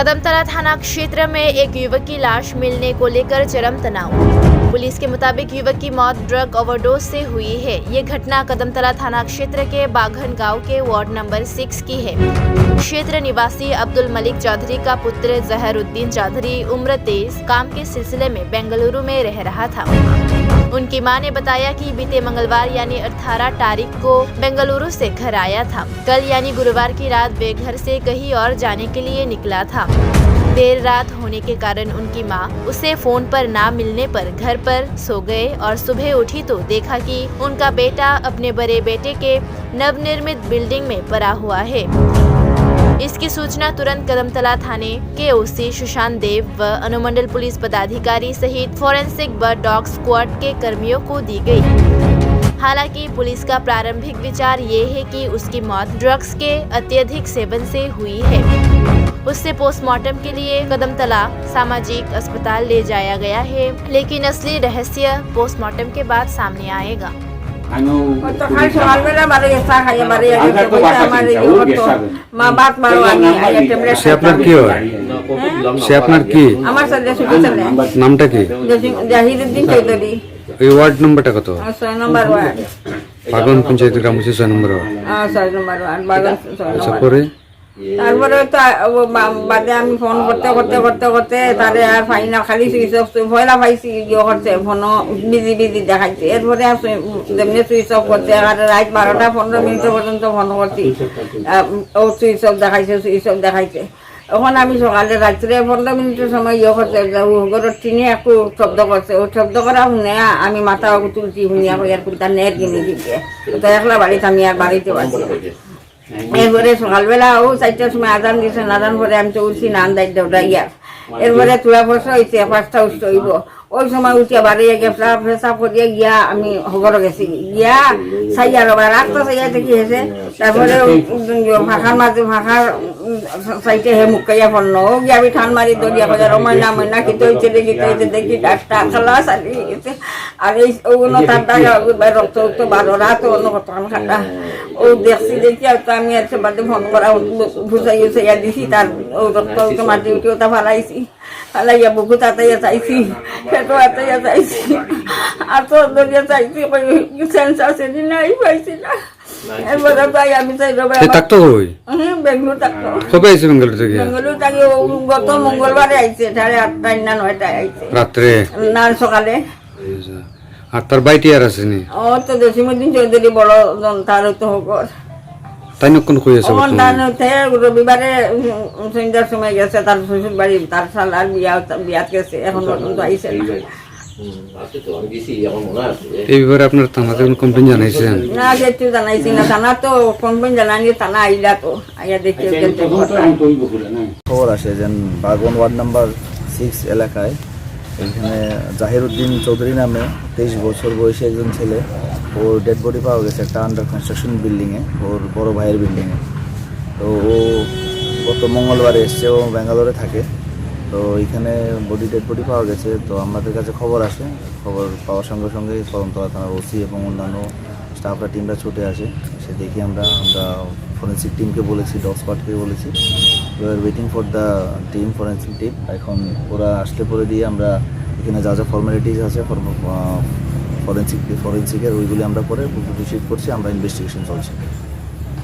कदमतला थाना क्षेत्र में एक युवक की लाश मिलने को लेकर चरम तनाव। पुलिस के मुताबिक युवक की मौत ड्रग ओवरडोज से हुई है। ये घटना कदमतला थाना क्षेत्र के बाघन गांव के वार्ड नंबर 6 की है। क्षेत्र निवासी अब्दुल मलिक चौधरी का पुत्र जहरुद्दीन चौधरी उम्र 23 काम के सिलसिले में बेंगलुरु में रह रहा था। उनकी मां ने बताया कि बीते मंगलवार यानी 18 तारीख को बेंगलुरु से घर आया था। कल यानी गुरुवार की रात वे घर से कहीं और जाने के लिए निकला था। देर रात होने के कारण उनकी मां उसे फोन पर ना मिलने पर घर पर सो गए और सुबह उठी तो देखा कि उनका बेटा अपने बड़े बेटे के नवनिर्मित बिल्डिंग में पड़ा हुआ है। इसकी सूचना तुरंत कदमतला थाने के ओसी सुशांत देव व अनुमंडल पुलिस पदाधिकारी सहित फोरेंसिक व डॉग स्क्वाड के कर्मियों को दी गई। हालांकि पुलिस का प्रारंभिक विचार ये है कि उसकी मौत ड्रग्स के अत्यधिक सेवन से हुई है। उससे पोस्टमार्टम के लिए कदमतला सामाजिक अस्पताल ले जाया गया है, लेकिन असली रहस्य पोस्टमार्टम के बाद सामने आएगा। সে আপনার কি হয়? সে আপনার কি আমার সাথে ছুটি চলে নামটা কি? জাহিরুদ্দিন চৌধুরী। এই ওয়ার্ড নাম্বারটা কত? 6 নম্বর ওয়ার্ড। বাগন পঞ্চায়েত গ্রাম 6 নম্বর ওয়ার্ড। 6 নম্বর ওয়ার্ড বাগন 6 আচ্ছা, নম্বর। পরে তারপরে তো বাদে আমি ফোন করতে তারে আর ফাইনা খালি সুইচ অফ ভয়লা পাইছি ইয়ে করছে ফোন বিজি দেখাইছে। এরপরে যেমনি সুইচ অফ করছে আর রাত 12টা 15 মিনিট পর্যন্ত ফোন করছি ও সুইচ অফ দেখাইছে। এখন আমি সকালে রাত্রে 15 মিনিটের সময় ইয়ে করছে ঘরের টিনে একটু শব্দ করছে। ও শব্দ করা শুনে আমি মাথা তুলছি শুনিয়া আর তার নেট কিনে দিচ্ছে। তো একলা বাড়িতে আমি আর বাড়িতে পারছি। এরপরে সকালবেলা ও 4টার সময় আজান দিয়েছে। আজান পরে আমি তো উঠছি নান দায়িত্বটা ইয়ার। এরপরে তুলা বসা হয়েছে 5টা উঠতে হইব। ওই সময় উঠিয়া বাড়িয়ে ফেসা করিয়া গিয়া আমি ঘর গেছি গিয়া সাইয়া রবা রাস্তা সাইয়াতে কি হয়েছে। তারপরে ফাঁকার মাঝে ফাঁকার সাইটে হে মুখাইয়া পড়ল। ও গিয়া আমি ঠান মারি দরিয়া বাজার ময়না কিতে হয়েছে দেখি ডাক্তার খালা চালি গেছে। আর এই ওগুলো তার রক্ত উঠতো 12 রাত অন্য কত খাটা ও দেখি আমি এসে বাদে ফোন করা বুঝাইয়া দিছি। তার ও রক্ত উঠে মাটি উঠে ওটা ফালাইছি। ফালাইয়া বুকু তাতাইয়া চাইছি, পেটো আতাইয়া চাইছি, আতো দরিয়া চাইছি, সেন্স আছে নাই পাইছি না। এরপরে তাই আমি চাই থাকতো কই? বেঙ্গলুরু থাকতো। কবে আইছে বেঙ্গলুরু থেকে? বেঙ্গলুরু থেকে গত মঙ্গলবারে আইছে 8:30 না 9টায় আইছে। রাত্রে না সকালে। আর তার বাইটি আর আসেনি? ও তো জসিমউদ্দিন চৌধুরী বড় তার তো হকর। তাই নকন কই আছে? রবিবারে সন্ধ্যার সময় গেছে তার শ্বশুর বাড়ি। তার শালার বিয়াত গেছে, এখন পর্যন্ত আইসে না। এই ব্যাপারে আপনার থানাতে কোন কমপ্লেইন জানাইছেন? না কিছু জানাইছি না। থানা তো কমপ্লেইন জানানি, থানা আইলা তো আইয়া দেখি খবর আসে যে বাগন ওয়ার্ড নাম্বার 6 এলাকায় এখানে জাহিরুদ্দিন চৌধুরী নামে 23 বছর বয়সী একজন ছেলে, ওর ডেড বডি পাওয়া গেছে একটা আন্ডার কনস্ট্রাকশন বিল্ডিংয়ে, ওর বড় ভাইয়ের বিল্ডিংয়ে। তো ও গত মঙ্গলবারে এসছে, ও ব্যাঙ্গালোরে থাকে। তো এখানে ডেড বডি পাওয়া গেছে। তো আমাদের কাছে খবর আসে, খবর পাওয়ার সঙ্গে সঙ্গে কদমতলা থানার ওসি এবং অন্যান্য স্টাফরা টিমরা ছুটে আসে। সে দেখি আমরা ফরেন্সিক টিমকে বলেছি, ডগ স্কোয়াডকে বলেছি। We are waiting for the team, forensic team. এখন ওরা আসলে পরে দিয়ে আমরা এখানে যা যা ফর্মালিটিস আছে ফরেন্সিকের ওইগুলি আমরা করে রিসিভ করছি। আমরা ইনভেস্টিগেশন চলছে।